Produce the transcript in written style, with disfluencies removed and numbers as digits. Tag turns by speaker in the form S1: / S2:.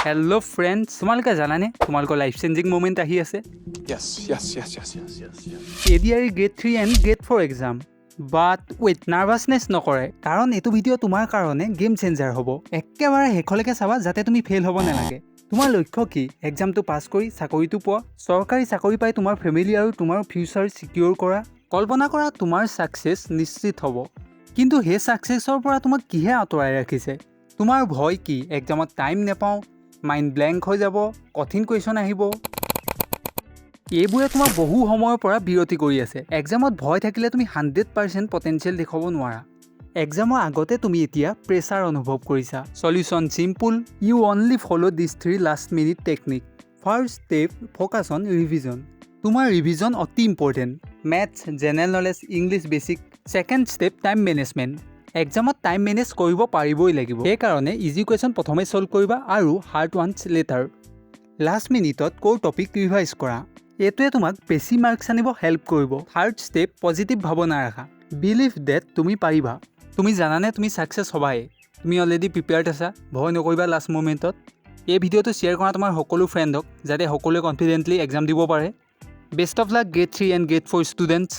S1: Hello friends, তোমালোকে জানানে তোমালোকৰ লাইফ চেঞ্জিং মোমেন্ট আহি আছে?
S2: Yes.
S1: ADRE Grade 3 and Grade 4 exam. But wait, nervousness নকৰে কাৰণ এইটো ভিডিঅ' তোমাৰ কাৰণে গেম চেঞ্জাৰ হ'ব। একেবাৰে শেষলৈকে চাবা যাতে তুমি ফেইল হ'ব নালাগে। তোমাৰ লক্ষ্য কি? এক্সামটো পাছ কৰি চাকৰিটো পোৱা, চৰকাৰী চাকৰি পাই তোমাৰ ফেমিলি আৰু তোমাৰ ফিউচাৰ চিকিউৰ কৰা। কল্পনা কৰা তোমাৰ ছাকচেছ নিশ্চিত হ'ব, কিন্তু সেই ছাকচেছৰ পৰা তোমাক কিহে আঁতৰাই ৰাখিছে? তোমাৰ ভয় কি? এক্সামত টাইম নেপাওঁ, মাইণ্ড ব্লেংক হৈ যাব, কঠিন কুৱেশ্যন আহিব। এইবোৰে তোমাক বহু সময়ৰ পৰা বিৰতি কৰি আছে। এক্সামত ভয় থাকিলে তুমি 100% পটেনচিয়েল দেখুৱাব নোৱাৰা। এক্সামৰ আগতে তুমি এতিয়া প্ৰেছাৰ অনুভৱ কৰিছা। Solution simple, you only follow' this 3 last minute technique. First step, focus on revision. তোমাৰ ৰিভিজন অতি important. Maths, general knowledge, English basic. Second step, time management. এক্সামত টাইম মেনেজ কৰিব পাৰিবই লাগিব। সেইকাৰণে ইজি কুৱেশ্যন প্ৰথমে ছল্ভ কৰিবা আৰু হাৰ্ড ওৱানছ লেটাৰ। লাষ্ট মিনিটত ক'ৰ টপিক ৰিভাইজ কৰা। এইটোৱে তোমাক বেছি মাৰ্কছ আনিব হেল্প কৰিব। থাৰ্ড ষ্টেপ, পজিটিভ ভাৱনা ৰাখা। বিলিভ ডেট তুমি পাৰিবা। তুমি জানানে তুমি ছাকচেছ হ'বাই। তুমি অলৰেডি প্ৰিপেয়াৰ্ড আছা। ভয় নকৰিবা লাষ্ট মুমেণ্টত। এই ভিডিঅ'টো শ্বেয়াৰ কৰা তোমাৰ সকলো ফ্ৰেণ্ডক, যাতে সকলোৱে কনফিডেণ্টলি এক্সাম দিব পাৰে। Best of luck Grade 3 and Grade 4 students.